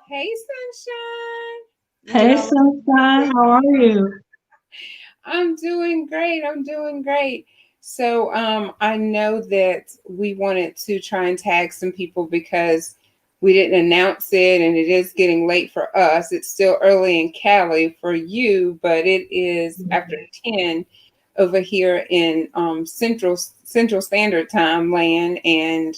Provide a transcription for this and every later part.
Hey, Sunshine. You Hey, know, Sunshine, how are you? I'm doing great. I'm doing great. So, I know that we wanted to try and tag some people because we didn't announce it, and it is getting late for us. It's still early in Cali for you, but it is after 10 over here in Central Standard Time land, and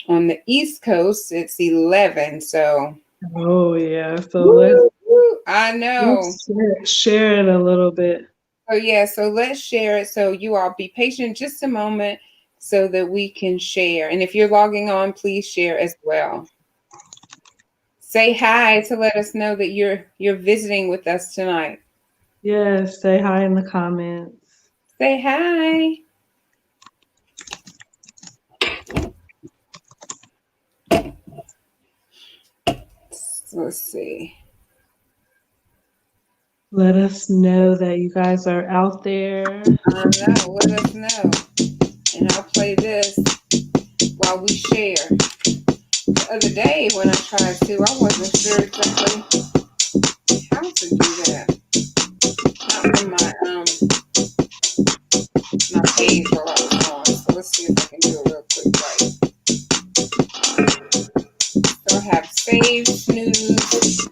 on the East Coast it's 11. So, Oh yeah, so let's woo, woo, I know. let's share it a little bit. Oh, yeah. So let's share it. So you all be patient just a moment so that we can share. And if you're logging on, please share as well. Say hi to let us know that you're visiting with us tonight. Yes, say hi in the comments. Say hi. So let's see. Let us know that you guys are out there. I know. Let us know. And I'll play this while we share. The other day when I tried to, I wasn't sure exactly how to do that. Not from my page while I was on. So let's see if I can do it real quick. Right. So I have save, snooze.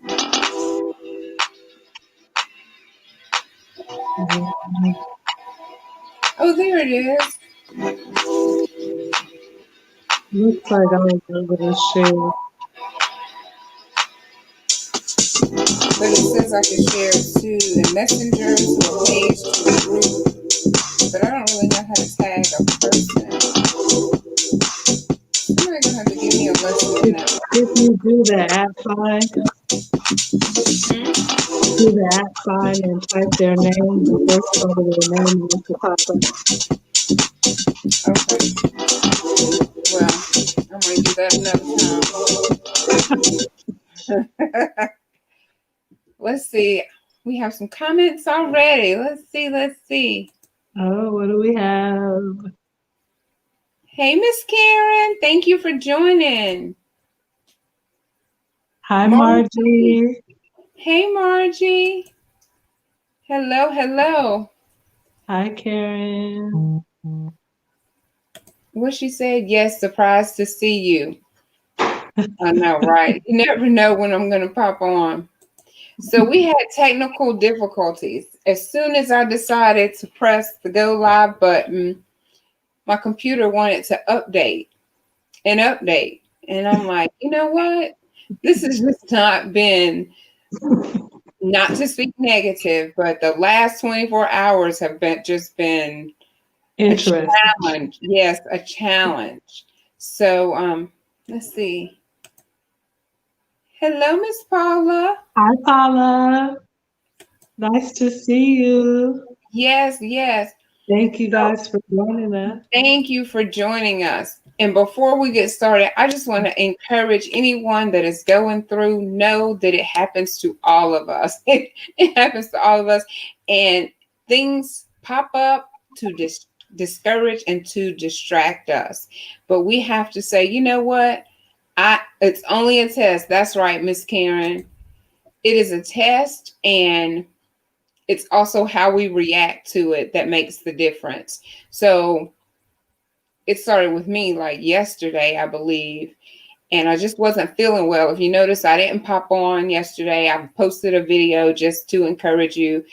Oh, there it is. Looks like I was able to share. But it says I can share to the messenger, to a page, to a group. But I don't really know how to tag a person. Somebody's gonna have to give me a lesson in If, that. if you do the at sign, Hmm? do the at sign and type their name, the first part of their name will pop up. Okay. Well, I'm gonna do that another time. Let's see. We have some comments already. Let's see. Let's see. Oh, what do we have? Hey, Miss Karen. Thank you for joining. Hi, Margie. Margie. Hey, Margie. Hello, hello. Hi, Karen. What she said? Yes, surprised to see you. I know, right? You never know when I'm going to pop on. So we had technical difficulties. As soon as I decided to press the go live button, my computer wanted to update and update. And I'm like, you know what? This has just not been, not to speak negative, but the last 24 hours have been a Interesting. challenge. Yes, a challenge. So let's see. Hello, Miss Paula. Hi, Paula. Nice to see you. Yes, yes. Thank you So guys for joining us. thank you for joining us. And before we get started, I just want to encourage anyone that is going through, know that it happens to all of us. It happens to all of us. And things pop up to discourage and to distract us. But we have to say, you know what? It's only a test. That's right, Miss Karen. It is a test, and it's also how we react to it that makes the difference. So it started with me like yesterday, I believe, and I just wasn't feeling well. If you notice, I didn't pop on yesterday. I posted a video just to encourage you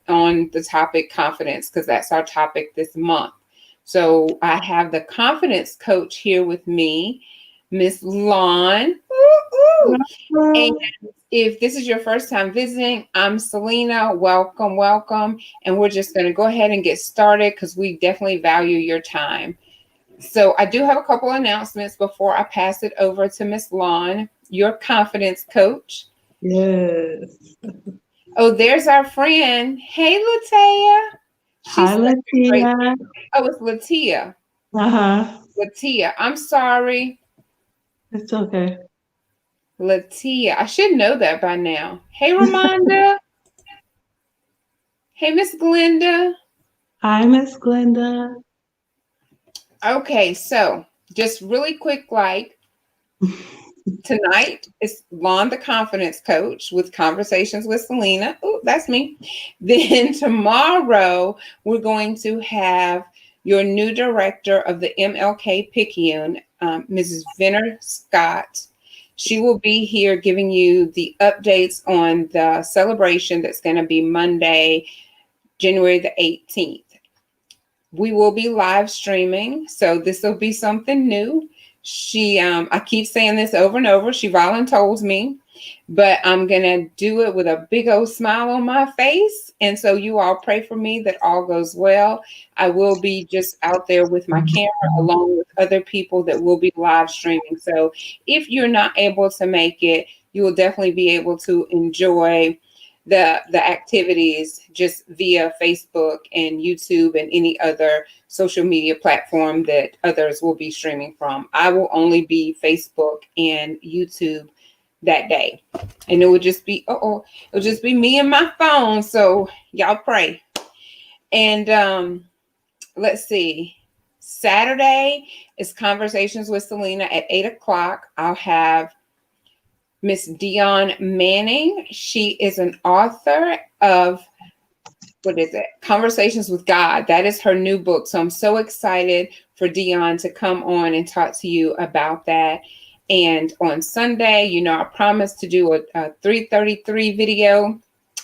on the topic confidence, because that's our topic this month. So I have the confidence coach here with me, Miss Lonn. Ooh, ooh. And if this is your first time visiting, I'm Celena. Welcome, welcome. And we're just going to go ahead and get started because we definitely value your time. So I do have a couple announcements before I pass it over to Miss Lonn, your confidence coach. Yes. Oh, there's our friend. Hey, Latia. Hi, She's such a great. Latia. Oh, it's Latia. Uh-huh. Latia. I'm sorry. It's okay. Latia. I should know that by now. Hey, Ramonda. Hey, Miss Glenda. Hi, Miss Glenda. Okay, so just really quick, like tonight is Lon the Confidence Coach with Conversations with Celena. Oh, that's me. Then tomorrow we're going to have your new director of the MLK Picayune, Mrs. Venner Scott. She will be here giving you the updates on the celebration that's going to be Monday, January the 18th. We will be live streaming, so this will be something new. I keep saying this over and over. She voluntold me, but I'm gonna do it with a big old smile on my face. And so you all pray for me that all goes well. I will be just out there with my camera along with other people that will be live streaming. So if you're not able to make it, you will definitely be able to enjoy the activities just via Facebook and YouTube and any other social media platform that others will be streaming from. I will only be Facebook and YouTube that day. And it would just be it'll just be me and my phone. So y'all pray. And let's see. Saturday is Conversations with Celena at 8 o'clock. I'll have Miss Dion Manning. She is an author of what is it? Conversations with God. That is her new book. So I'm so excited for Dion to come on and talk to you about that. And on Sunday, I promised to do a 333 video,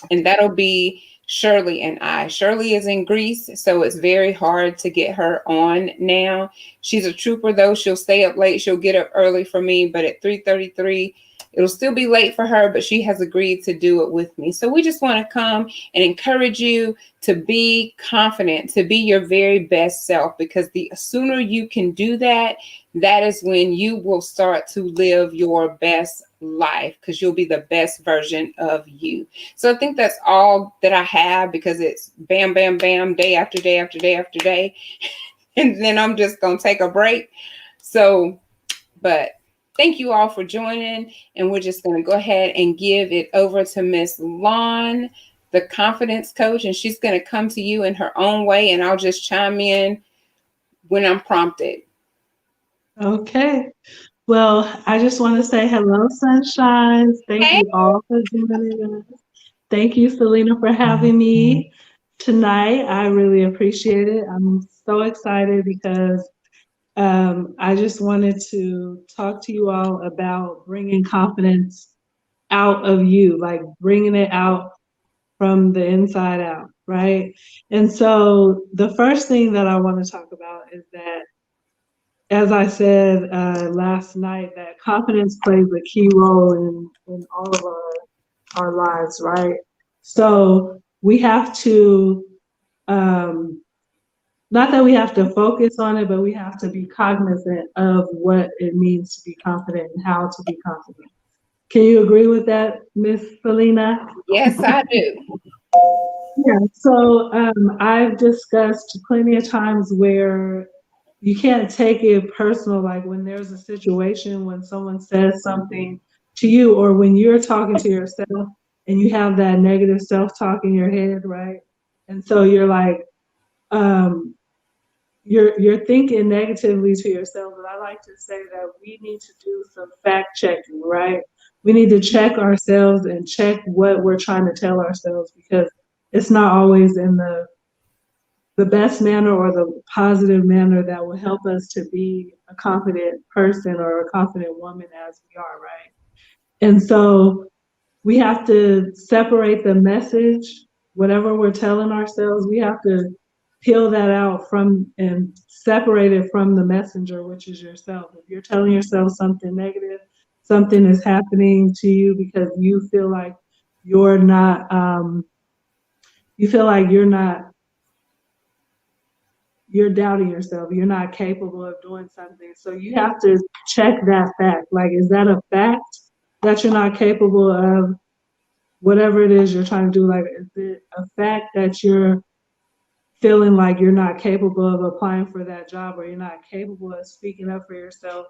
and that'll be Shirley and I. Shirley is in Greece, so it's very hard to get her on now. She's a trooper though. She'll stay up late. She'll get up early for me, but at 333, it'll still be late for her, but she has agreed to do it with me. So we just want to come and encourage you to be confident, to be your very best self, because the sooner you can do that, that is when you will start to live your best life, because you'll be the best version of you. So I think that's all that I have, because it's bam, bam, bam, day after day after day after day. And then I'm just going to take a break. So, but thank you all for joining. And we're just going to go ahead and give it over to Miss Lonn, the confidence coach. And she's going to come to you in her own way. And I'll just chime in when I'm prompted. Okay. Well, I just want to say hello, sunshines. Thank Hey. you all for joining us. Thank you, Celena, for having me tonight. I really appreciate it. I'm so excited because I just wanted to talk to you all about bringing confidence out of you, like bringing it out from the inside out, right? And so the first thing that I want to talk about is that, as I said last night, that confidence plays a key role in all of our lives, right? So we have to, not that we have to focus on it, but we have to be cognizant of what it means to be confident and how to be confident. Can you agree with that, Miss Celena? Yes, I do. Yeah, so I've discussed plenty of times where you can't take it personal, like when there's a situation when someone says something to you, or when you're talking to yourself and you have that negative self-talk in your head, right? And so you're like, um, you're thinking negatively to yourself. But I like to say that we need to do some fact checking, right? We need to check ourselves and check what we're trying to tell ourselves, because it's not always in the best manner or the positive manner that will help us to be a confident person or a confident woman as we are, right? And so we have to separate the message, whatever we're telling ourselves, we have to peel that out from and separate it from the messenger, which is yourself. If you're telling yourself something negative, something is happening to you because you feel like you're not, you feel like you're doubting yourself. You're not capable of doing something. So you have to check that fact. Like, is that a fact that you're not capable of whatever it is you're trying to do? Like, is it a fact that you're feeling like you're not capable of applying for that job, or you're not capable of speaking up for yourself,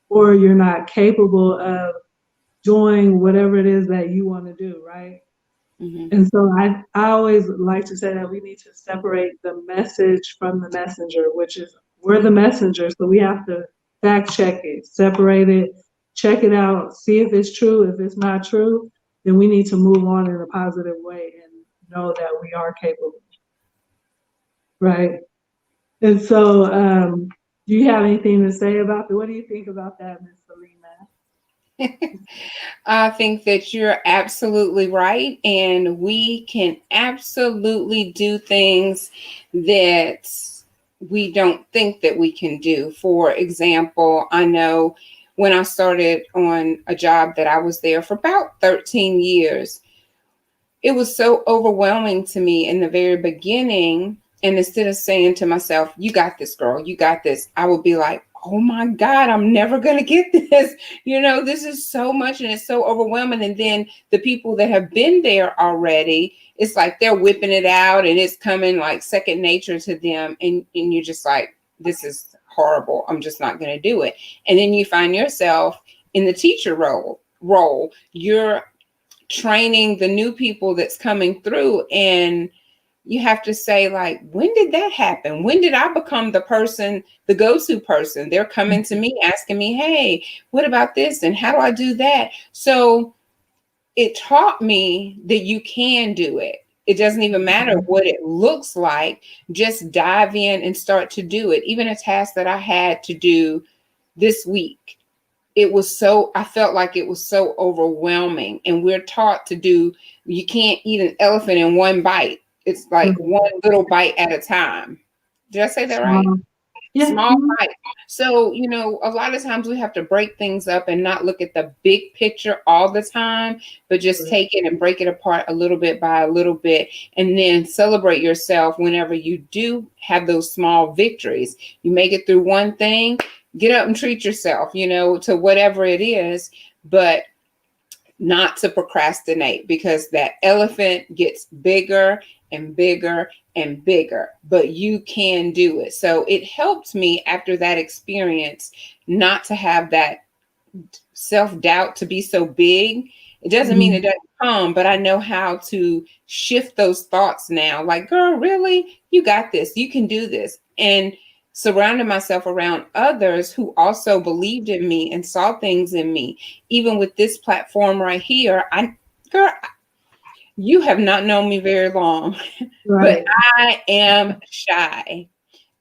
or you're not capable of doing whatever it is that you want to do, right? Mhm. And so I always like to say that we need to separate the message from the messenger, which is we're the messenger. So we have to fact check it, separate it, check it out, see if it's true. If it's not true, then we need to move on in a positive way and know that we are capable, right? And so, do you have anything to say about that? What do you think about that, Miss Celena? I think that you're absolutely right. And we can absolutely do things that we don't think that we can do. For example, I know when I started on a job that I was there for about 13 years, it was so overwhelming to me in the very beginning. And instead of saying to myself, you got this, girl, you got this, I would be like, oh my God, I'm never going to get this. This is so much and it's so overwhelming. And then the people that have been there already, it's like they're whipping it out and it's coming like second nature to them. And you're just like, this is horrible. I'm just not going to do it. And then you find yourself in the teacher role. You're training the new people that's coming through, and you have to say, like, when did that happen? When did I become the person, the go-to person? They're coming to me asking me, hey, what about this and how do I do that? So it taught me that you can do it. It doesn't even matter what it looks like. Just dive in and start to do it. Even a task that I had to do this week, I felt like it was so overwhelming. And we're taught to do, you can't eat an elephant in one bite. It's like one little bite at a time. Did I say that right? Yeah. Small bite. So, a lot of times we have to break things up and not look at the big picture all the time, but just take it and break it apart a little bit by a little bit, and then celebrate yourself whenever you do have those small victories. You make it through one thing, get up and treat yourself, to whatever it is, but not to procrastinate, because that elephant gets bigger and bigger and bigger, but you can do it. So it helped me after that experience not to have that self-doubt to be so big. It doesn't mean it doesn't come, but I know how to shift those thoughts now. Like, girl, really? You got this. You can do this. And surrounding myself around others who also believed in me and saw things in me. Even with this platform right here, girl, you have not known me very long, but Right. I am shy.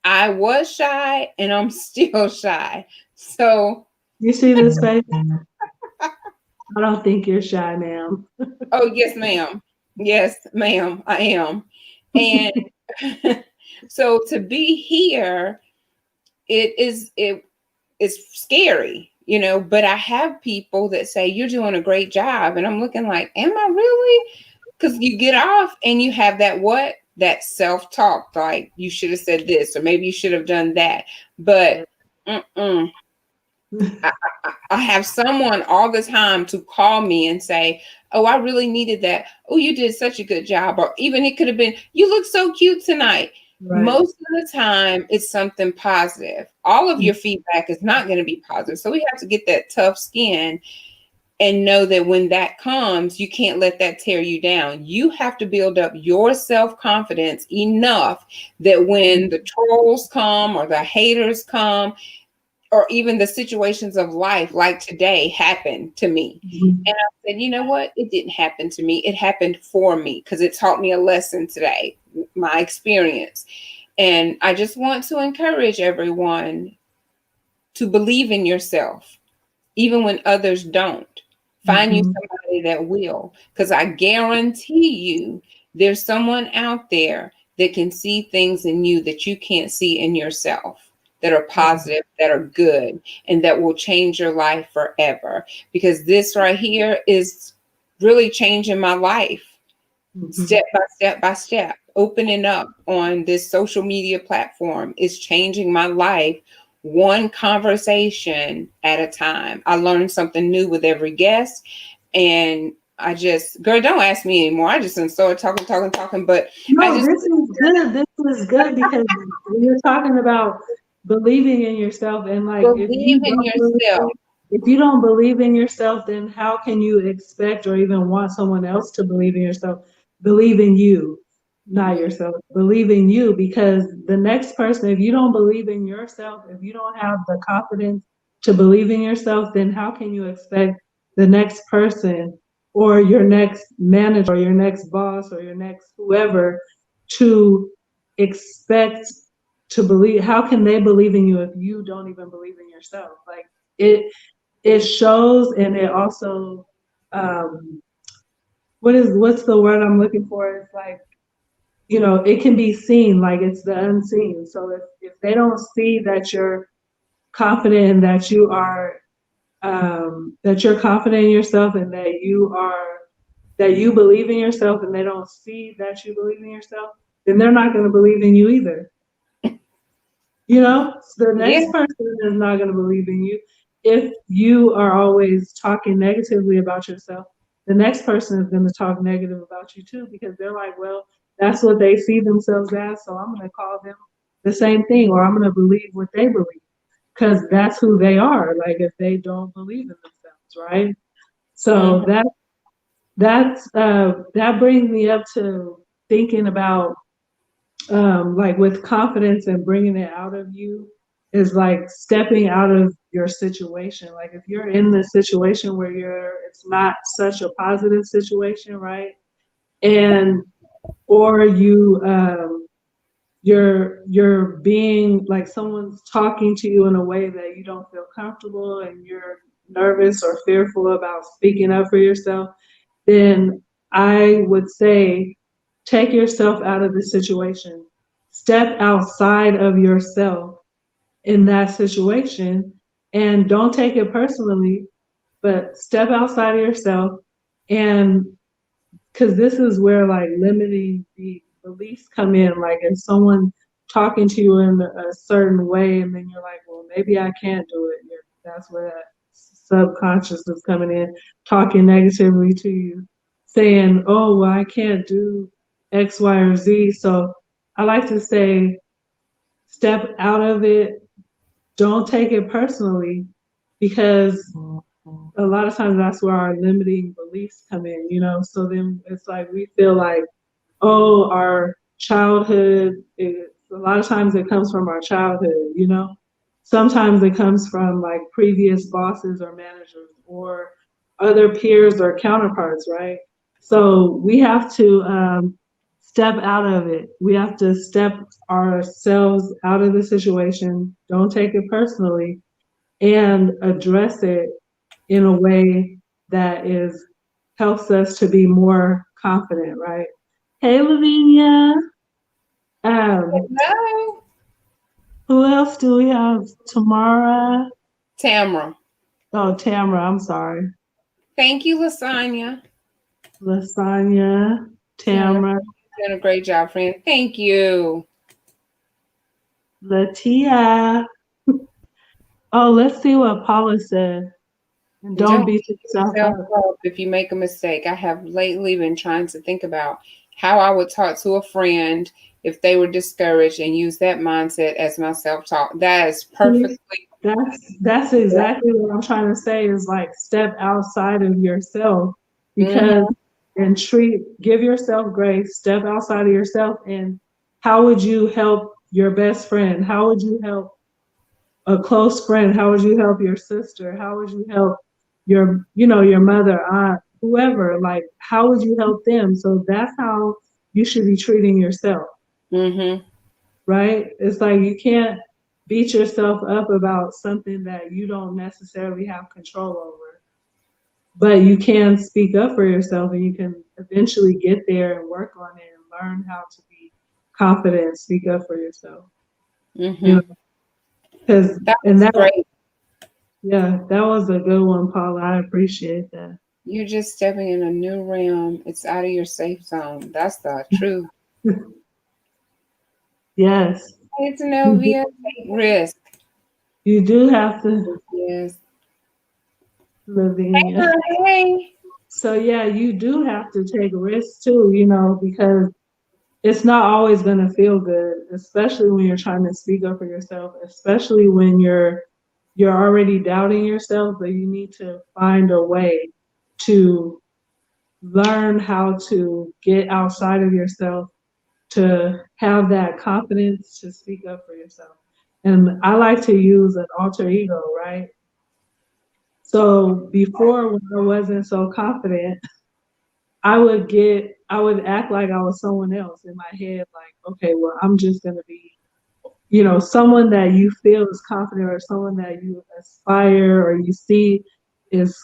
I was shy and I'm still shy. So, You see this face? I don't think you're shy, ma'am. oh, yes, ma'am. Yes, ma'am, I am. And so to be here, it's scary, but I have people that say, you're doing a great job. And I'm looking like, am I really? Because you get off and you have that self-talk, like you should have said this, or maybe you should have done that. But I, I have someone all the time to call me and say, oh, I really needed that. Oh, you did such a good job. Or even it could have been, you look so cute tonight. Right. Most of the time, it's something positive. All of your feedback is not going to be positive. So we have to get that tough skin and know that when that comes, you can't let that tear you down. You have to build up your self-confidence enough that when the trolls come or the haters come, or even the situations of life like today happened to me. And I said, you know what? It didn't happen to me. It happened for me because it taught me a lesson today, my experience. And I just want to encourage everyone to believe in yourself, even when others don't. Find you somebody that will, because I guarantee you there's someone out there that can see things in you that you can't see in yourself, that are positive, that are good, and that will change your life forever. Because this right here is really changing my life. Mhm. step by step by step. Opening up on this social media platform is changing my life one conversation at a time. I learn something new with every guest. And I just, girl, don't ask me anymore. I just started talking, talking, talking. But I No, just this is good. This is good because you're talking about believing in yourself, and like believe in yourself. if you don't believe in yourself, then how can you expect or even want someone else to believe in yourself? Believe in you, not Mm, yourself. Believe in you, because the next person, if you don't believe in yourself, if you don't have the confidence to believe in yourself, then how can you expect the next person or your next manager or your next boss or your next whoever to expect to believe? How can they believe in you if you don't even believe in yourself? Like it it shows, and it also um what's the word I'm looking for? It's like, it can be seen, like it's the unseen. So if they don't see that you're confident and that you're confident in yourself, and that you believe in yourself, and they don't see that you believe in yourself, then they're not going to believe in you either. So the yeah. next person is not going to believe in you. If you are always talking negatively about yourself, the next person is going to talk negative about you too, because they're like, well, that's what they see themselves as. So I'm going to call them the same thing, or I'm going to believe what they believe, because that's who they are. Like if they don't believe in themselves, right? So Mhm. that brings me up to thinking about, like with confidence and bringing it out of you, is like stepping out of your situation. Like if you're in the situation where it's not such a positive situation, right? And or you're being like, someone's talking to you in a way that you don't feel comfortable, and you're nervous or fearful about speaking up for yourself, then I would say take yourself out of the situation. Step outside of yourself in that situation, and don't take it personally, but step outside of yourself. And because this is where like limiting the beliefs come in. Like if someone talking to you in a certain way, and then you're like, well, maybe I can't do it. That's where that subconscious is coming in, talking negatively to you, saying, oh, well, I can't do X, Y, or Z. So I like to say, step out of it. Don't take it personally, because a lot of times that's where our limiting beliefs come in. So then it's like we feel like, oh, our childhood, a lot of times it comes from our childhood. Sometimes it comes from like previous bosses or managers or other peers or counterparts, right? So we have to step out of it. We have to step ourselves out of the situation. Don't take it personally, and address it in a way that is helps us to be more confident, right? Hey, Lavinia. Um, Hello, who else do we have? Tamara. Tamara. Oh, Tamara. I'm sorry. Thank you, Lasagna. Lasagna. Tamara, Tamara. you're doing a great job, friend. Thank you. Latia. Oh, let's see what Paula said. And And don't don't beat beat yourself yourself up. up if you make a mistake. I have lately been trying to think about how I would talk to a friend if they were discouraged and use that mindset as my self talk. That is See, perfectly. that's exactly what I'm trying to say, is like step outside of yourself, because Mm-hmm. and give yourself grace, step outside of yourself. And how would you help your best friend? How would you help a close friend? How would you help your sister? How would you help your mother, aunt, whoever? Like, how would you help them? So that's how you should be treating yourself, Mm-hmm. right? It's like you can't beat yourself up about something that you don't necessarily have control over, but you can speak up for yourself, and you can eventually get there and work on it and learn how to be confident and speak up for yourself. You know, Mm-hmm. because That and was that great. yeah, that was a good one, Paula. I appreciate that. You're just stepping in a new realm. It's out of your safe zone. That's the truth. Yes. It's You do, Novia. Take risk. you do have to, Yes. Hey, Lavinia. girl, hey. So yeah, you do have to take risks too, because it's not always going to feel good, especially when you're trying to speak up for yourself, especially when you're already doubting yourself, but you need to find a way to learn how to get outside of yourself to have that confidence to speak up for yourself. And I like to use an alter ego, right? So before, when I wasn't so confident, I would act like I was someone else in my head, like, okay, well, I'm just gonna be, someone that you feel is confident, or someone that you aspire or you see is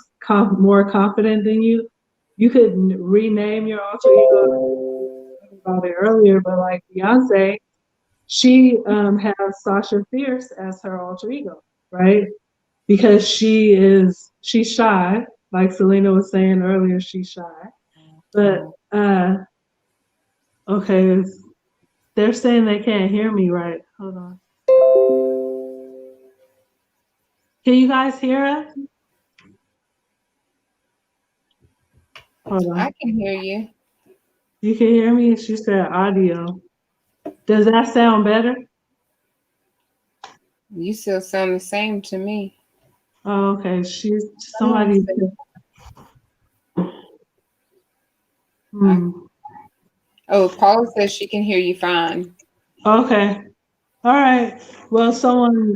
more confident than you. You could rename your alter ego. I talked about it earlier, but like Beyonce, she has Sasha Fierce as her alter ego, right? Because she's shy, like Celena was saying earlier, she's shy. But okay, they're saying they can't hear me right. Hold on. Can you guys hear us? Hold I on. can hear you. You can hear me? She said audio. Does that sound better? You still sound the same to me. Oh, okay. She's Someone somebody. said, I, Hmm. oh, Paula says she can hear you fine. Okay. All right. Well, someone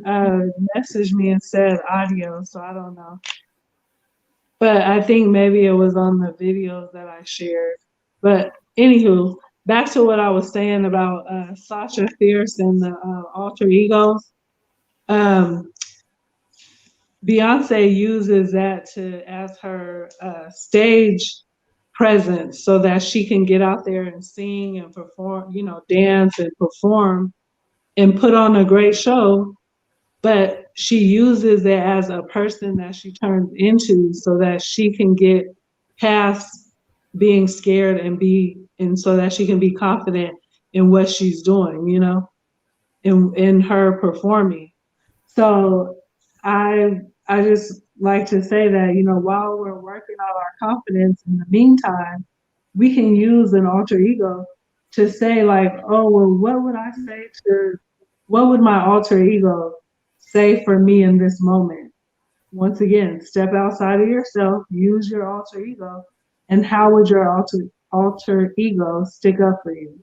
messaged me and said audio, so I don't know. But I think maybe it was on the videos that I shared. But anywho, back to what I was saying about Sasha Fierce and the alter egos. Um, Beyonce uses that to as her stage presence so that she can get out there and sing and perform, dance and perform and put on a great show. But she uses it as a person that she turns into so that she can get past being scared and so that she can be confident in what she's doing, in her performing. So I I just like to say that, while we're working on our confidence in the meantime, we can use an alter ego to say like, oh well, what would my alter ego say for me in this moment? Once again, step outside of yourself, use your alter ego, and how would your alter ego stick up for you?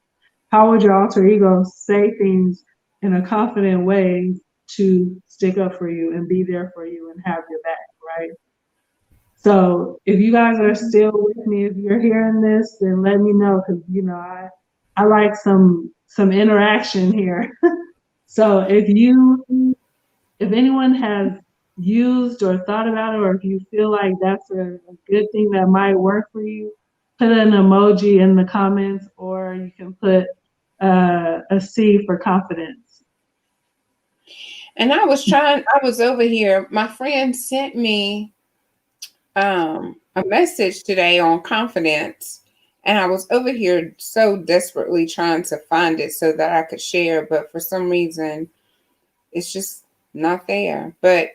How would your alter ego say things in a confident way to stick up for you and be there for you and have your back, right? So if you guys are still with me, if you're hearing this, then let me know because I like some interaction here. So if anyone has used or thought about it, or if you feel like that's a good thing that might work for you, put an emoji in the comments, or you can put a C for confidence. And I was over here. My friend sent me a message today on confidence. And I was over here so desperately trying to find it so that I could share, but for some reason it's just not there. But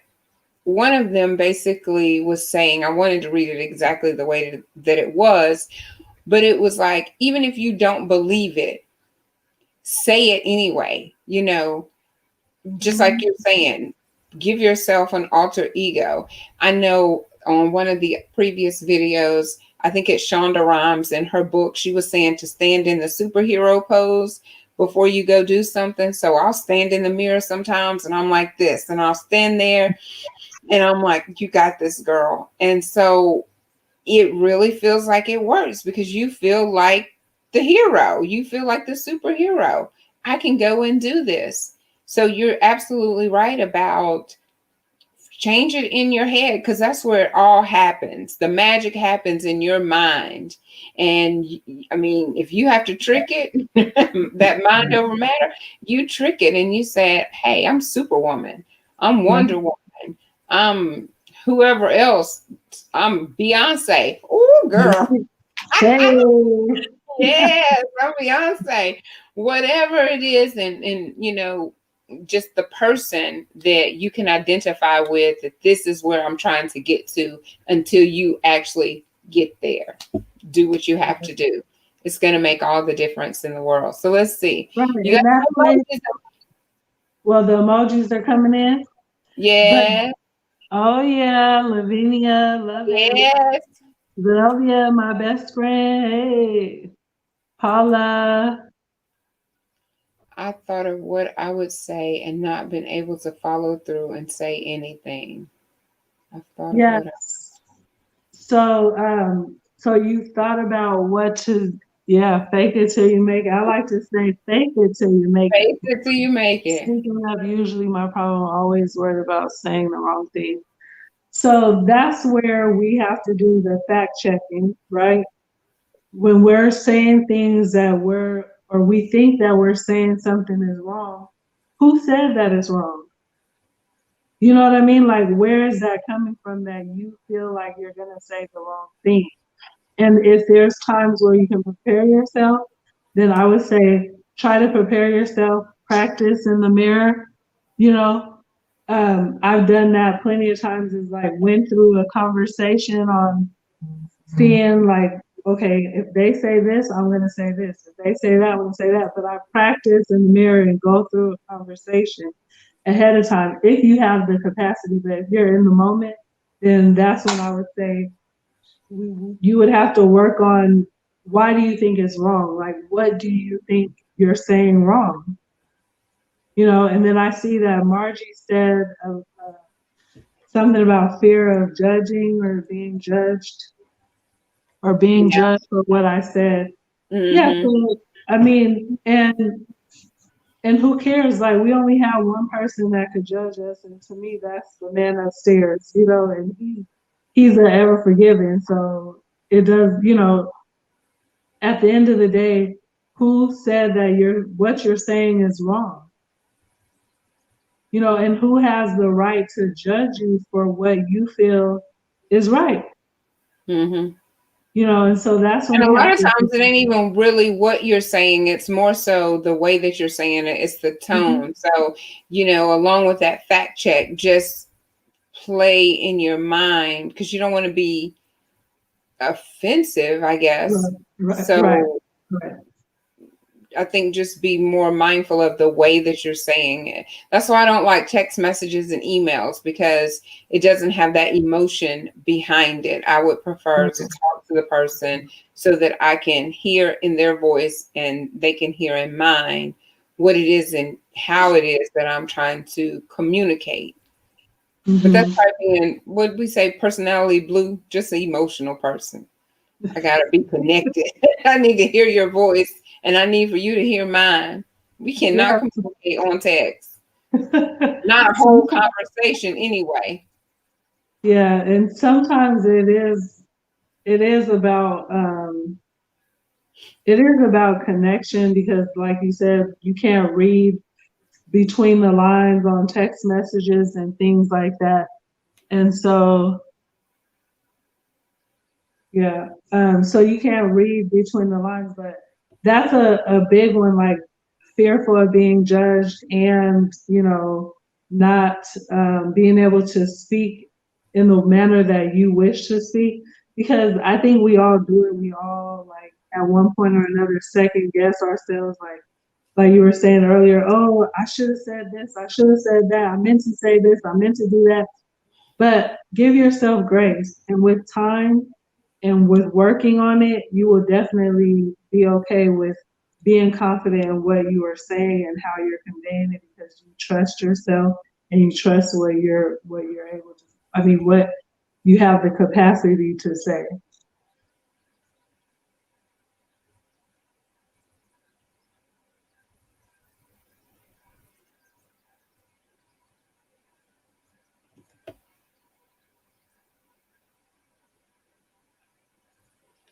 one of them basically was saying, I wanted to read it exactly the way that it was, but it was like, even if you don't believe it, say it anyway, just like Mhm. you're saying, give yourself an alter ego. I know on one of the previous videos, I think it's Shonda Rhimes in her book, she was saying to stand in the superhero pose before you go do something. So I'll stand in the mirror sometimes and I'm like this, and I'll stand there and I'm like, you got this, girl. And so it really feels like it works because you feel like the hero, you feel like the superhero. I can go and do this. So you're absolutely right about change it in your head because that's where it all happens. The magic happens in your mind. And I mean, if you have to trick it, that mind over matter, you trick it and you say, hey, I'm Superwoman, I'm Right. Wonder Woman, I'm whoever else I'm Beyonce. Oh, girl. Hey, Yes, I'm Beyonce. Whatever it is, and just the person that you can identify with, that this is where I'm trying to get to until you actually get there. Do what you have to do. It's going to make all the difference in the world. So let's see. right, You got and that's some why. emojis? Well, the emojis are coming in, but Yeah. oh yeah, Lavinia, love it. Yes. Sylvia, my best friend. Hey, Paula. I thought of what I would say and not been able to follow through and say anything. I thought of what I Yes. So you thought about what to, yeah, fake it till you make it. I like to say fake it till you make it. face it till you make it. Speaking of, usually my problem, always worried about saying the wrong thing. So that's where we have to do the fact checking, right? When we're saying things that or we think that we're saying something is wrong, who said that is wrong? You know what I mean? Like, where is that coming from that you feel like you're going to say the wrong thing? And if there's times where you can prepare yourself, then I would say try to prepare yourself, practice in the mirror. You know, I've done that plenty of times, is like went through a conversation on seeing like, okay, if they say this, I'm going to say this. If they say that, I'm going to say that. But I practice in the mirror and go through a conversation ahead of time if you have the capacity. But if you're in the moment, then that's when I would say you would have to work on, why do you think it's wrong? Like, what do you think you're saying wrong? You know, and then I see that Margie said something about fear of judging or being judged or being Yeah. judged for what I said. Yeah, Mm-hmm. so I mean, and who cares? Like, we only have one person that could judge us, and to me, that's the man upstairs, you know, and he's an ever forgiving. So it does, you know, at the end of the day, who said that what you're saying is wrong? You know, and who has the right to judge you for what you feel is right? Mm-hmm. You know, and so that's when And a we lot have of to. times it ain't even really what you're saying. It's more so the way that you're saying it. It's the Mhm. tone. So, along with that fact check, just play in your mind because you don't want to be offensive, I guess. Right, right, right, So right. I think just be more mindful of the way that you're saying it. That's why I don't like text messages and emails because it doesn't have that emotion behind it. I would prefer to talk to the person so that I can hear in their voice and they can hear in mine what it is and how it is that I'm trying to communicate. But that's Mm-hmm. probably being, what we say, personality blue, just an emotional person. I gotta be connected. I need to hear your voice and I need for you to hear mine. We cannot Yeah. communicate on text. Not a whole Some, conversation anyway. yeah, and sometimes it is about connection, because like you said, you can't read between the lines on text messages and things like that. And so, yeah, so you can't read between the lines, but that's a big one, like fearful of being judged, and, you know, not being able to speak in the manner that you wish to speak. Because I think we all do it. We all, like, at one point or another, second guess ourselves, like you were saying earlier, oh, I should have said this, I should have said that, I meant to say this, I meant to do that. But give yourself grace. And with time and with working on it, you will definitely be okay with being confident in what you are saying and how you're conveying it, because you trust yourself and you trust what you're able to, I mean, what you have the capacity to say.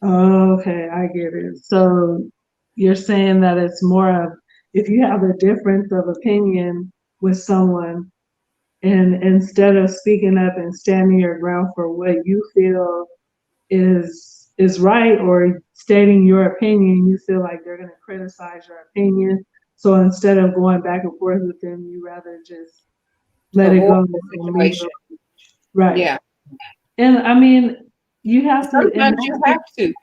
Okay, I get it. So you're saying that it's more of, if you have a difference of opinion with someone, And instead of speaking up and standing your ground for what you feel is right, or stating your opinion, you feel like they're going to criticize your opinion. So instead of going back and forth with them, you rather just let it Avoid go the and leave situation. it. Right. Yeah. And I mean, you have to, Sometimes you have to.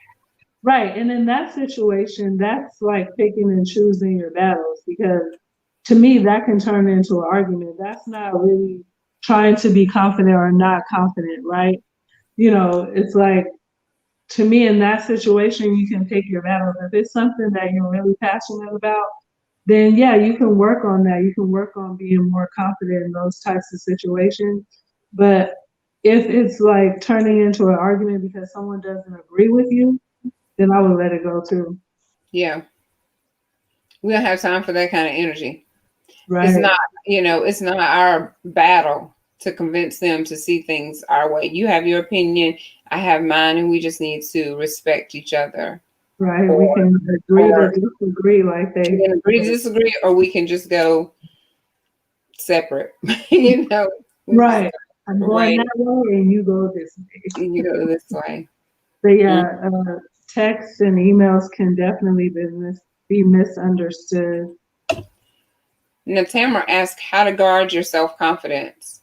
right. And in that situation, that's like picking and choosing your battles, because to me, that can turn into an argument. That's not really trying to be confident or not confident, right? It's like, to me, in that situation, you can pick your battles. If it's something that you're really passionate about, then yeah, you can work on that. You can work on being more confident in those types of situations. But if it's like turning into an argument because someone doesn't agree with you, then I would let it go too. Yeah. We don't have time for that kind of energy. It's Right, not, it's not our battle to convince them to see things our way. You have your opinion, I have mine, and we just need to respect each other. right. We Or, can agree to or disagree, like we they. can agree to disagree, or we can just go separate. you know, we just Right. go I'm separate going ways, that way, and you go this way. and you go this way. But Mm. yeah, texts and emails can definitely be misunderstood. Now, Tamara asked how to guard your self confidence.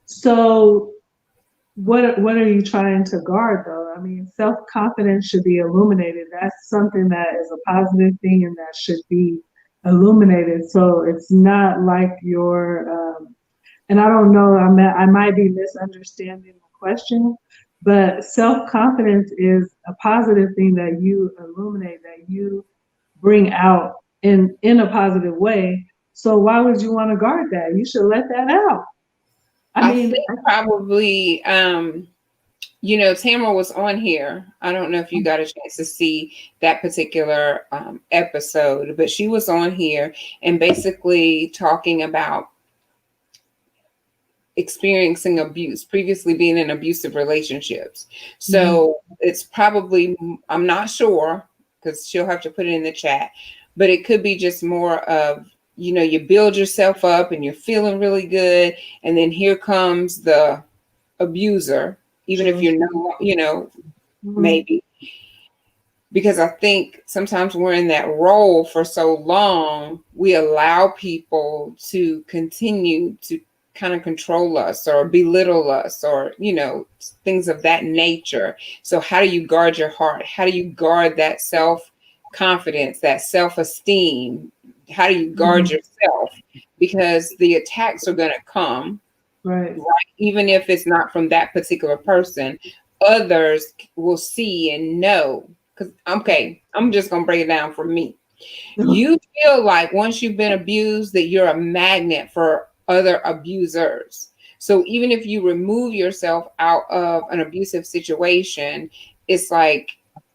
So what are you trying to guard though? I mean, self confidence should be illuminated. That's something that is a positive thing and that should be illuminated. So it's not like and I don't know, I might be misunderstanding the question, but self confidence is a positive thing that you illuminate, that you bring out in a positive way. So why would you want to guard that? You should let that out. I I mean, think probably, Tamara was on here. I don't know if you got a chance to see that particular episode, but she was on here and basically talking about experiencing abuse, previously being in abusive relationships. mhm, So it's probably, I'm not sure because she'll have to put it in the chat, but it could be just more of, you build yourself up and you're feeling really good. And then here comes the abuser, even if true. you're not, Mhm, maybe. Because I think sometimes we're in that role for so long, we allow people to continue to kind of control us or belittle us or, things of that nature. So, how do you guard your heart? How do you guard that self confidence, that self esteem? How do you guard mhm, yourself? Because the attacks are going to come, right. right? Even if it's not from that particular person, others will see and know. Because, okay, I'm just going to break it down for me. You feel like once you've been abused, that you're a magnet for other abusers. So even if you remove yourself out of an abusive situation, it's like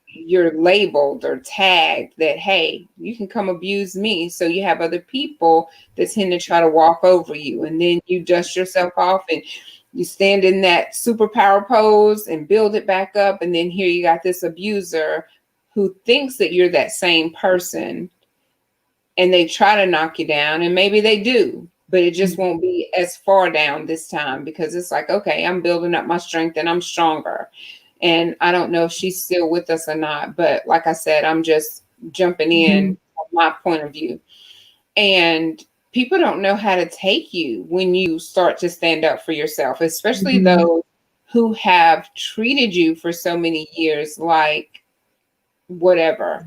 you're labeled or tagged that, hey, you can come abuse me. So you have other people that tend to try to walk over you. And then you dust yourself off and you stand in that superpower pose and build it back up. And then here you got this abuser who thinks that you're that same person, and they try to knock you down, and maybe they do, but it just won't be as far down this time because it's like, okay, I'm building up my strength and I'm stronger. And I don't know if she's still with us or not, but like I said, I'm just jumping in Mhm, from my point of view. And people don't know how to take you when you start to stand up for yourself, especially mhm, those who have treated you for so many years like whatever,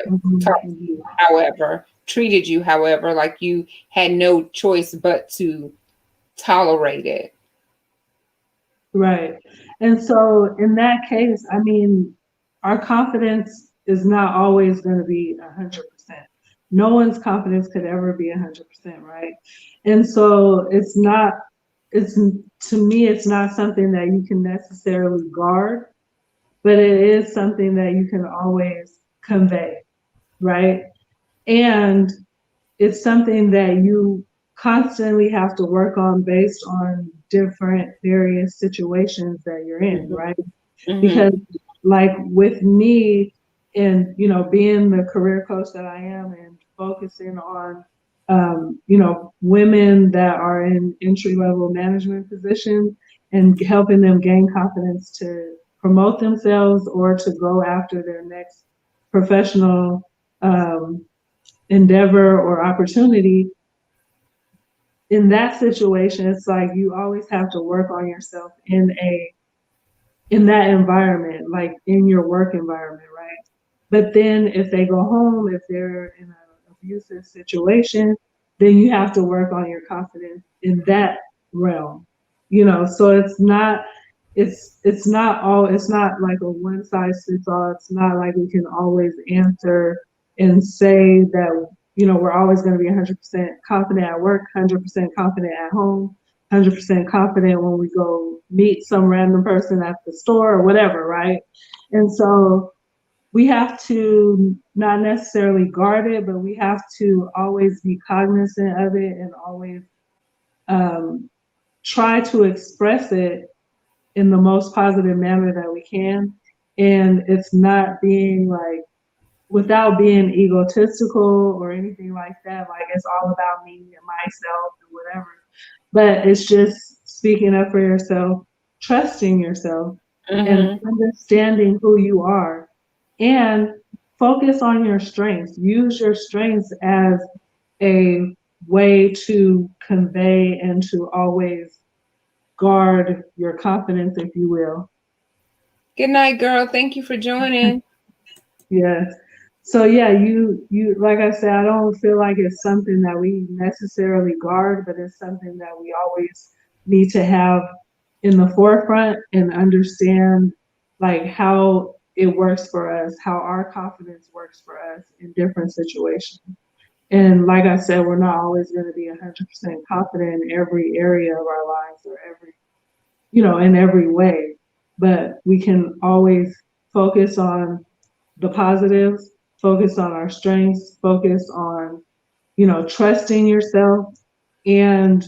mhm, talked to you however, treated you however, like you had no choice but to tolerate it. right. And so in that case, I mean, our confidence is not always going to be 100%. No one's confidence could ever be 100%, right? And so it's to me, it's not something that you can necessarily guard, but it is something that you can always convey, right? And it's something that you constantly have to work on based on different various situations that you're in, right? Mm-hmm. Because like with me and being the career coach that I am and focusing on women that are in entry level management positions and helping them gain confidence to promote themselves or to go after their next professional um, endeavor or opportunity. In that situation, it's like you always have to work on yourself in that environment, like in your work environment, right? But then if they go home, if they're in an abusive situation, then you have to work on your confidence in that realm. So it's not like a one size fits all. It's not like we can always answer and say that we're always going to be 100% confident at work, 100% confident at home, 100% confident when we go meet some random person at the store or whatever, right? And so we have to not necessarily guard it, but we have to always be cognizant of it and always um, try to express it in the most positive manner that we can. And it's not being like, without being egotistical or anything like that, like it's all about me and myself and whatever. But it's just speaking up for yourself, trusting yourself, and Mm-hmm. understanding who you are, and focus on your strengths. Use your strengths as a way to convey and to always guard your confidence, if you will. Good night, girl. Thank you for joining. Yes. So yeah, you like I said, I don't feel like it's something that we necessarily guard, but it's something that we always need to have in the forefront and understand like how it works for us, how our confidence works for us in different situations. And like I said, we're not always going to be 100% confident in every area of our lives or in every way, but we can always focus on the positives, focus on our strengths, focus on, trusting yourself and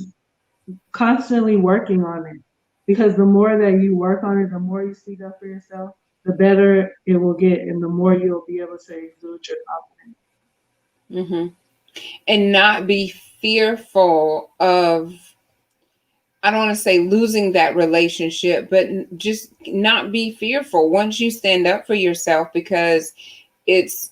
constantly working on it. Because the more that you work on it, the more you speak up for yourself, the better it will get and the more you'll be able to exude your confidence. Mm-hmm. And not be fearful of, I don't want to say losing that relationship, but just not be fearful once you stand up for yourself, because it's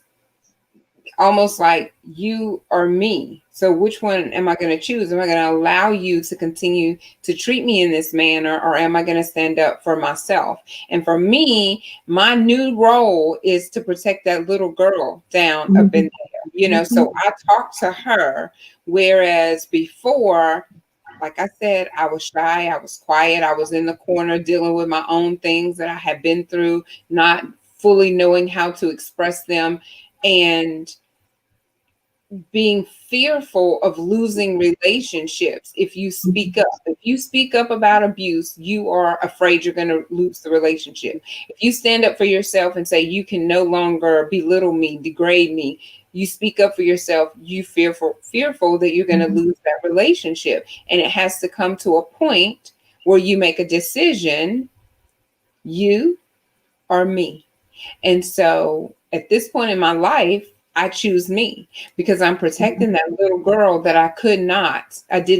almost like you or me. So which one am I going to choose? Am I going to allow you to continue to treat me in this manner, or am I going to stand up for myself? And for me, my new role is to protect that little girl down up in Mm-hmm. there, Mm-hmm. so I talk to her, whereas before, like I said, I was shy, I was quiet, I was in the corner dealing with my own things that I had been through, not fully knowing how to express them, and being fearful of losing relationships. If you speak up about abuse, you are afraid you're going to lose the relationship. If you stand up for yourself and say you can no longer belittle me, degrade me, you speak up for yourself, you fearful that you're going to Mm-hmm. lose that relationship. And it has to come to a point where you make a decision, you or me. And so at this point in my life, I choose me, because I'm protecting that little girl that I did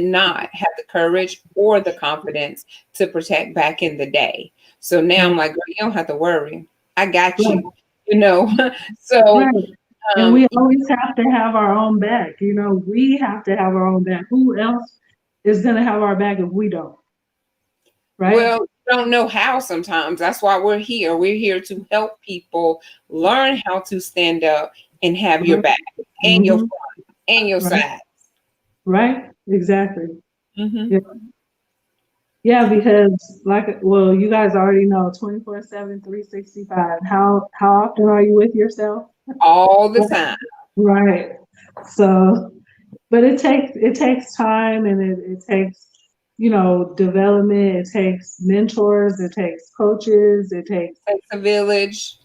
not have the courage or the confidence to protect back in the day. So now I'm Right. like, girl, you don't have to worry. I got Right. you, you know. So, Right. And um, we always have to have our own back. We have to have our own back. Who else is going to have our back if we don't? Right? well, you don't know how sometimes. That's why we're here. We're here to help people learn how to stand up and have your Right. back and your Mm-hmm. front and your Right. side. Right. Exactly. Hmm. Yeah. Yeah, because well, you guys already know 24/7, 365. How often are you with yourself? All the time. Right. So, but it takes time and it takes, development, it takes mentors, it takes coaches, Takes a village.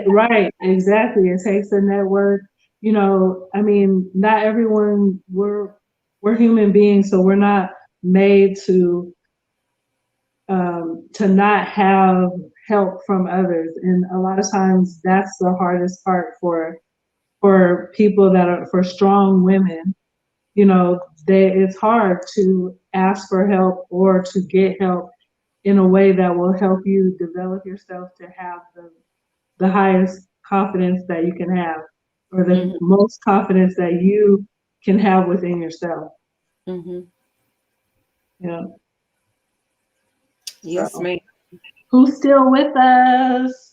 right, exactly. It takes a network. I mean, not everyone we're human beings, so we're not made to not have help from others. And a lot of times that's the hardest part for people that are for strong women it's hard to ask for help or to get help in a way that will help you develop yourself to have the highest confidence that you can have, or the Hmm. most confidence that you can have within yourself. Hmm. Yeah. Yes, So ma'am. who's still with us?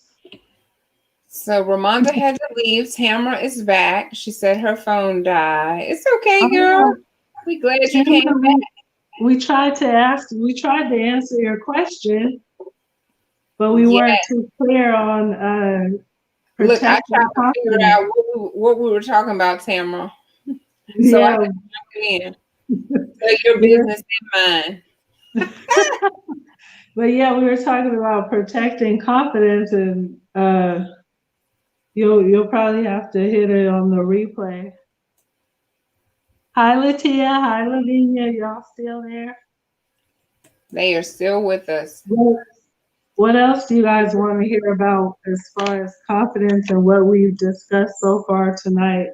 So Ramonda had to leave. Tamara is back. She said her phone died. It's okay, girl. Oh, We glad you came Tamara, back. we tried to answer your question, but we Yeah. weren't too clear on Look, I protecting tried to figure confidence. out what we were talking about, Tamara. So I Yeah, just jumped in. So your we're, business and mine. but yeah, we were talking about protecting confidence, and you'll probably have to hit it on the replay. Hi, Latia. Hi, Lavinia. Y'all still there? They are still with us. What, what else do you guys want to hear about as far as confidence and what we've discussed so far tonight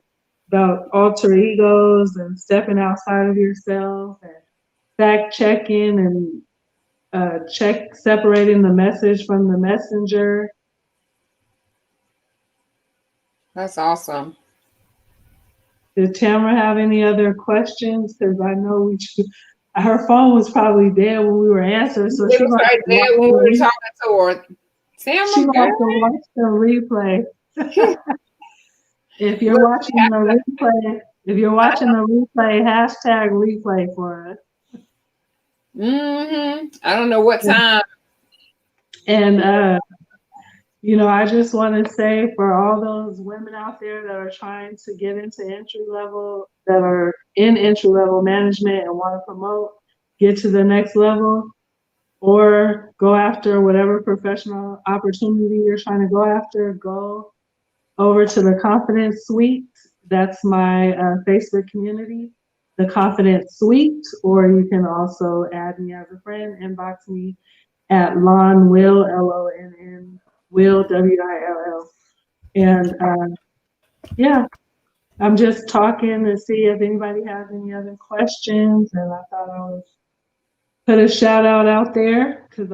about alter egos and stepping outside of yourself and fact checking and separating the message from the messenger? That's awesome. Did Tamara have any other questions? Because I know her phone was probably dead when we were answering, so It she was might right watch there when we the were talking to her. she Tamara, might girl. have to watch the replay. If you're Look, watching the replay, hashtag replay for us. I don't know what time. And I just want to say for all those women out there that are trying to get into that are in entry level management and want to promote, get to the next level, or go after whatever professional opportunity you're trying to go after, go over to the Confidence Suite. That's my Facebook community, the Confidence Suite, or you can also add me as a friend, inbox me at Lonn Will, Lonn Will, Will. And yeah, I'm just talking to see if anybody has any other questions. And I thought I would put a shout out there because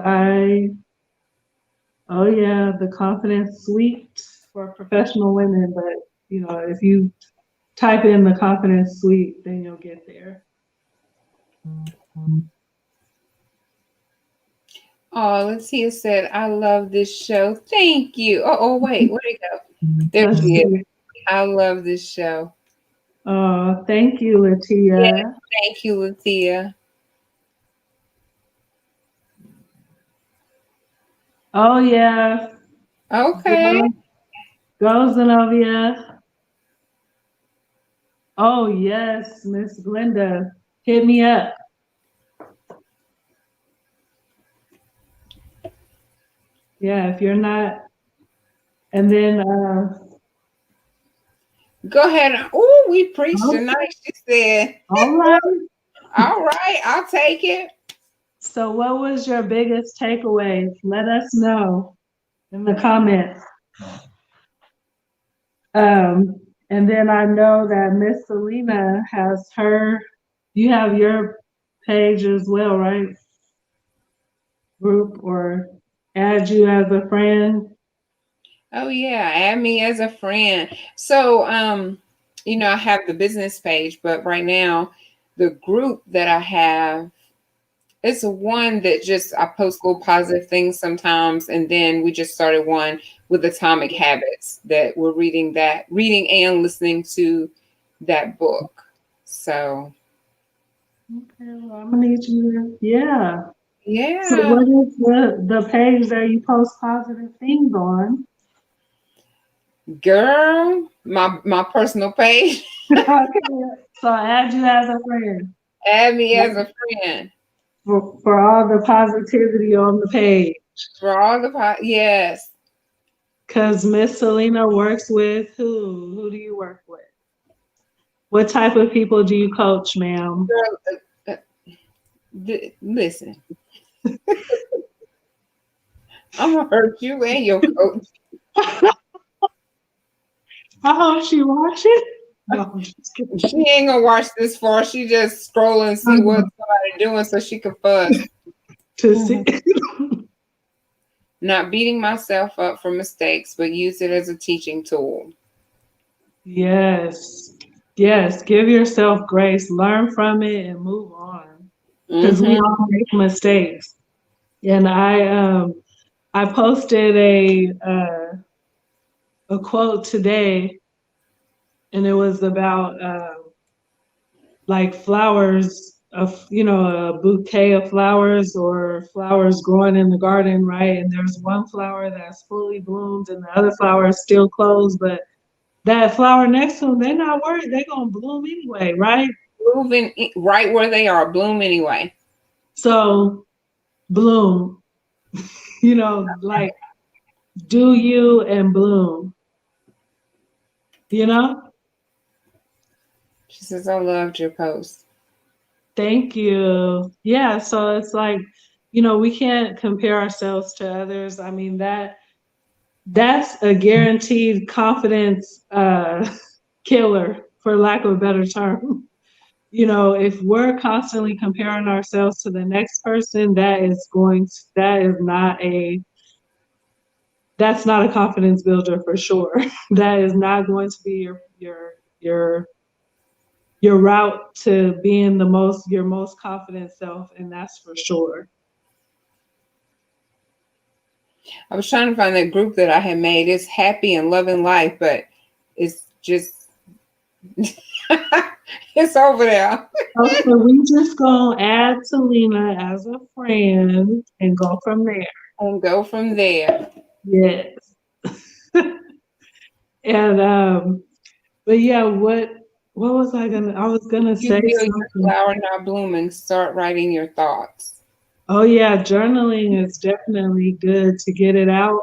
oh yeah, the Confidence Suite for professional women. But if you type in the Confidence Suite, then you'll get there. Oh, Latia said, I love this show. Thank you. Wait, where'd it go? There Let's she is. see. I love this show. Thank you, Yeah, Latia. thank you, Latia. Oh yeah, Okay. go, go Zenobia. Oh yes, Miss Glenda, hit me up. Yeah, if you're not, and then Go ahead. Oh, we preached okay, tonight. She said, all right. all right, I'll take it. So, what was your biggest takeaways? Let us know in the comments. Um, and then I know that Miss Celena has you have your page as well, right? Group or add you as a friend. Oh yeah, add me as a friend. So I have the business page, but right now the group that I have, it's one that just I post little positive things sometimes, and then we just started one with Atomic Habits that we're reading and listening to that book. So Okay, well, I'm gonna need you yeah. So yeah, what is the page that you post positive things on? girl, my personal page. Okay, so I add you as a friend Add me as a friend for all the positivity on the page. for all yes. Cause Miss Selena works with who? Who do you work with? What type of people do you coach, ma'am? Girl, listen, I'm gonna hurt you and your coach. I hope she watches. No, I'm just kidding. She ain't gonna watch this far. She just scroll and see what somebody doing so she can fuss. To see. Not beating myself up for mistakes, but use it as a teaching tool. Yes. Yes. Give yourself grace. Learn from it and move on. Because we Mm-hmm. all make mistakes. And I posted a quote today, and it was about like flowers of, a bouquet of flowers or flowers growing in the garden, right? And there's one flower that's fully bloomed and the other flower is still closed, but that flower next to them, they're not worried, they're gonna bloom anyway, right? Moving right where they are, bloom anyway. So bloom, like do you and bloom, you know? She says, I loved your post. Thank you. Yeah, so it's like, we can't compare ourselves to others. I mean, that's a guaranteed confidence killer, for lack of a better term. If we're constantly comparing ourselves to the next person, that's not a confidence builder for sure. That is not going to be your your route to being your most confident self, and that's for sure. I was trying to find that group that I had made. It's happy and loving life, but it's just it's over there. Okay, we just gonna add Celena as a friend and go from there. And go from there. Yes. And but yeah, what was I was gonna You say feel your something. flower not blooming, start writing your thoughts. Oh yeah, journaling is definitely good to get it out.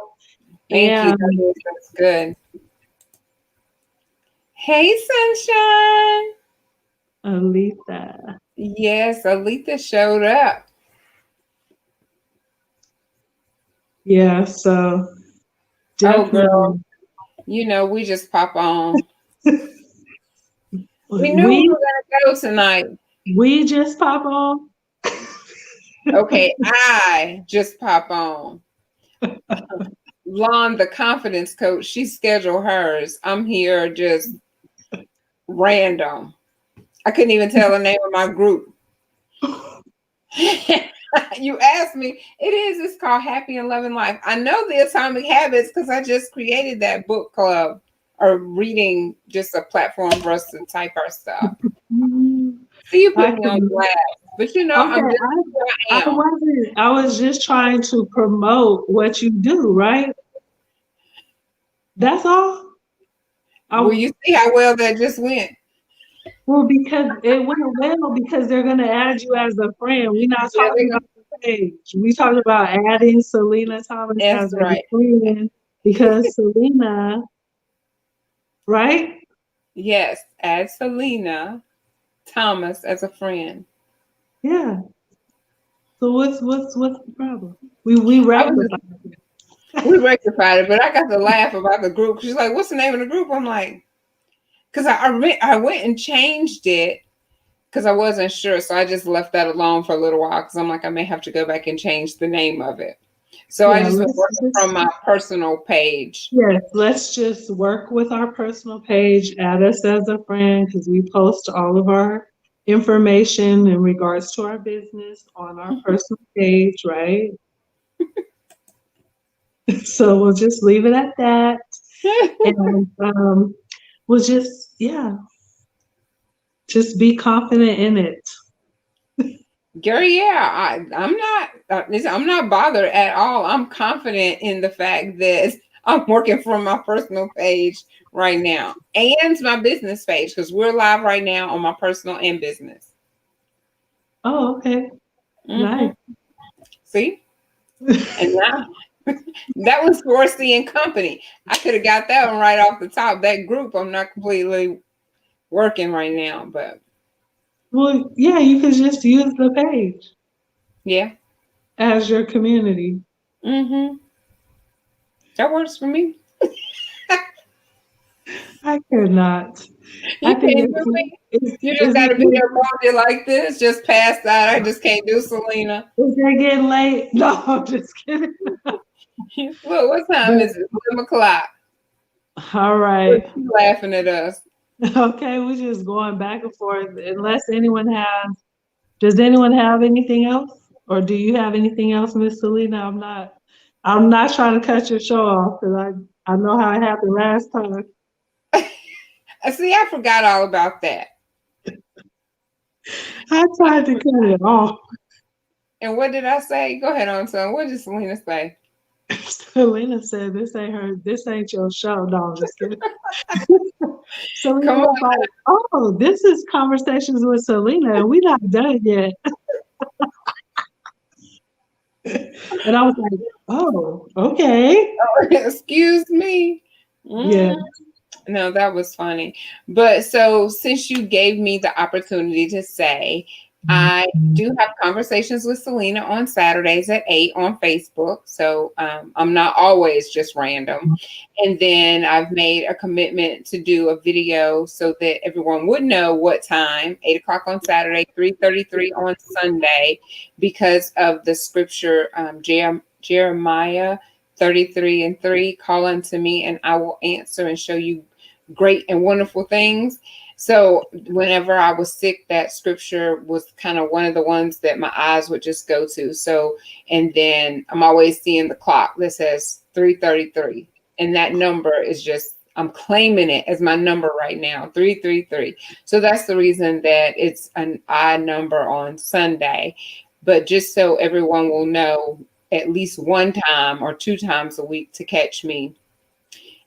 Thank you. And That's good. Hey, sunshine. Alita. Yes, Alita showed up. Yeah, so Oh, girl. definitely We just pop on. We knew we we were going to go tonight. we just pop on. Okay, I just pop on. Lonn, the confidence coach, she scheduled hers. I'm here just random. I couldn't even tell the name of my group. You asked me. It is. It's called Happy and Loving Life. I know the Atomic Habits because I just created that book club or reading, just a platform for us to type our stuff. So you I put me on can blast. But okay, I'm just who I am. I was just trying to promote what you do, right? That's all. Will I you see how well that just went? Well, because it went well because they're gonna add you as a friend. We're not Yeah, talking about the page. We talking about adding Celena Thomas that's as a right. friend because Celena, right? Yes, add Celena Thomas as a friend. Yeah. So what's the problem? We I was just, rectified. we rectified it, but I got to laugh about the group. She's like, "What's the name of the group?" I'm like, "Cause I went and changed it because I wasn't sure, so I just left that alone for a little while because I'm like, I may have to go back and change the name of it. So I Yeah, just been working from my personal page. let's just work with our personal page, add us as a friend because we post all of our information in regards to our business on our personal page, right? So we'll just leave it at that. And we'll just be confident in it. Girl, yeah, I'm not bothered at all. I'm confident in the fact that I'm working from my personal page right now and my business page because we're live right now on my personal and business. Oh, okay. Hmm. Nice. See, and now that was for C and Company. I could have got that one right off the top. That group, I'm not completely working right now, but Well, yeah, you could just use the page yeah. as your community. Hmm. That works for me. I cannot. I You think can't do me. You just is got it to be there bonded like this, just passed out. I just can't do Selena. is it getting late? No, I'm just kidding. What time But is it? 11 o'clock. all Look, right. you laughing at us. Okay, we're just going back and forth. Does anyone have anything else? Or do you have anything else, Miss Selena? I'm not trying to cut your show off because I know how it happened last time. See, I forgot all about that. I tried to cut it off. And what did I say? Go ahead on, son. What did Selena say? Selena said this ain't your show. No, I'm just kidding. Selena Come on. was like, oh, this is conversations with Selena, and we not done yet. And I was like, oh, okay. Excuse me. Yeah. Mm. No, that was funny. But so since you gave me the opportunity to say, I do have conversations with Selena on Saturdays at 8 on Facebook. So I'm not always just random. And then I've made a commitment to do a video so that everyone would know what time, 8 o'clock on Saturday, 3:33 on Sunday, because of the scripture, Jeremiah 33:3, call unto me and I will answer and show you great and wonderful things. So whenever I was sick, that scripture was kind of one of the ones that my eyes would just go to. So, and then I'm always seeing the clock that says 3:33. And that number is just, I'm claiming it as my number right now, 3:33. So that's the reason that it's an odd number on Sunday. But just so everyone will know, at least one time or two times a week to catch me,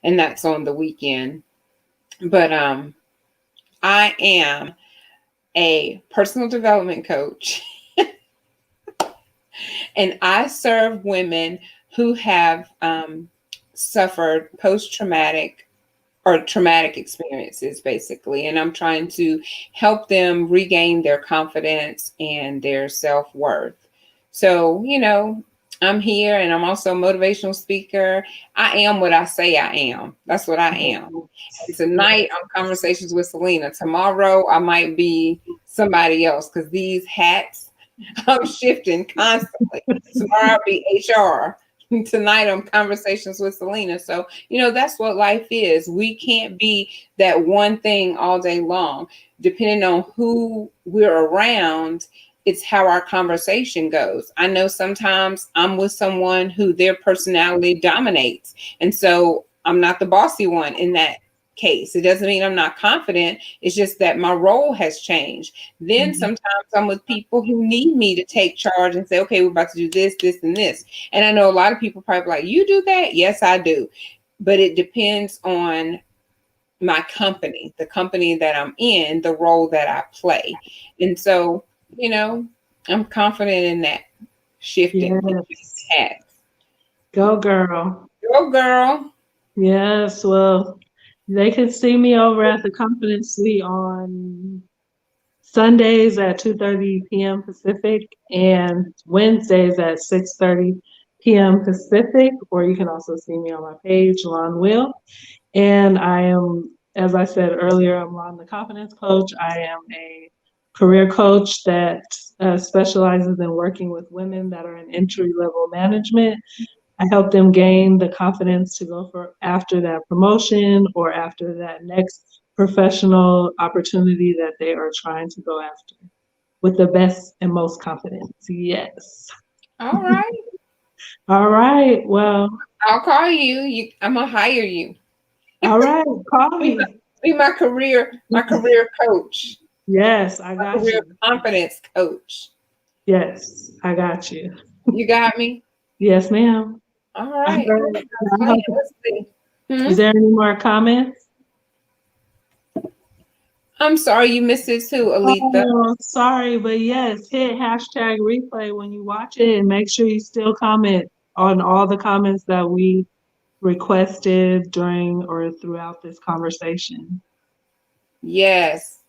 and that's on the weekend. But I am a personal development coach and I serve women who have suffered post traumatic or traumatic experiences, basically. And I'm trying to help them regain their confidence and their self worth. So, I'm here and I'm also a motivational speaker. I am what I say I am. That's what I am. And tonight on Conversations with Selena. Tomorrow I might be somebody else because these hats, I'm shifting constantly. Tomorrow I'll be HR. Tonight on Conversations with Selena. So, that's what life is. We can't be that one thing all day long. Depending on who we're around, it's how our conversation goes. I know sometimes I'm with someone who their personality dominates. And so I'm not the bossy one in that case. It doesn't mean I'm not confident. It's just that my role has changed. Then sometimes I'm with people who need me to take charge and say, okay, we're about to do this, this, and this. And I know a lot of people probably like, you do that? Yes, I do. But it depends on my company, the company that I'm in, the role that I play. And so, I'm confident in that shifting Yes. hats. Go girl. Go girl. Yes, well, they can see me over at the Confidence Suite on Sundays at 2:30 p.m. Pacific and Wednesdays at 6:30 p.m. Pacific, or you can also see me on my page, Lon Will. And I am, as I said earlier, I'm Lon the Confidence Coach. I am a career coach that specializes in working with women that are in entry level management. I help them gain the confidence to go for after that promotion or after that next professional opportunity that they are trying to go after with the best and most confidence. Yes. All right. All right. Well, I'll call you. I'm gonna hire you. all right. Call Be my, me. be my career coach, Yes, I my got career you. confidence coach. Yes, I got you. You got me? Yes, ma'am. All All right. Oh, right. that's funny. Let's see. Is there any more comments? I'm sorry you missed it too, Alita. Oh, sorry, but yes, hit hashtag replay when you watch it and make sure you still comment on all the comments that we requested during or throughout this conversation. Yes.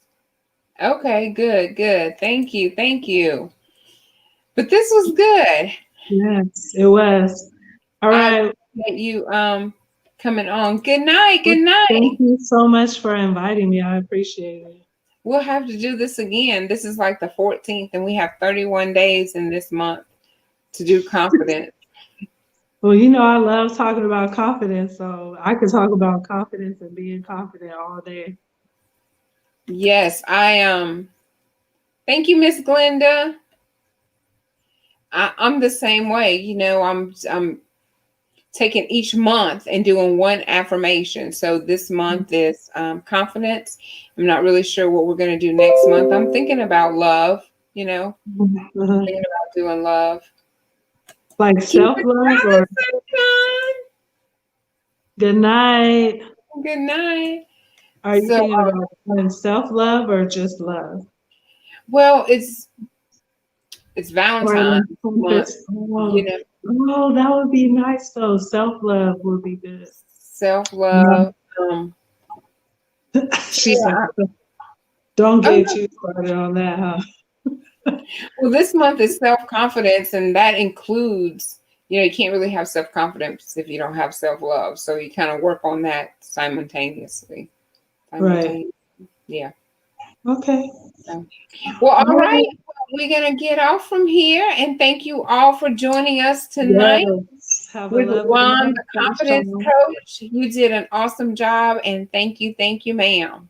Okay, good, good. Thank you. Thank you. But this was good. Yes, it was. All I right. that you coming on. Good night. Well, Good night. thank you so much for inviting me. I appreciate it. We'll have to do this again. This is like the 14th, and we have 31 days in this month to do confidence. Well, I love talking about confidence, so I could talk about confidence and being confident all day. Yes, thank you, Miss Glenda. I'm the same way. I'm taking each month and doing one affirmation. So this month is confidence. I'm not really sure what we're going to do next month. I'm thinking about love, Uh-huh. thinking about doing love. Like Keep self it love or smiling, sunshine. good night. Good night. Are you So, thinking about doing self love or just love? well, it's Or Valentine's the month, compass? you Oh, know, oh, that would be nice though. Self love would be good. self No. love. She's like, Yeah. don't Oh, get no. you started on that, huh? Well, this month is self confidence, and that includes, you can't really have self confidence if you don't have self love. So you kind of work on that simultaneously. Right. Simultaneously. Yeah. Okay. So, well, All all right. right. Well, we're going to get off from here. And thank you all for joining us tonight Yes. Have a with lovely Lonn, night, the confidence sunshine. coach. You did an awesome job. And thank you, ma'am.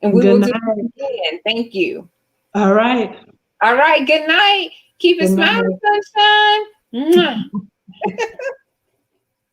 And we Good will do night. it again. Thank you. All right. All right. Good night. Keep it Good smiling, night. sunshine. Mwah.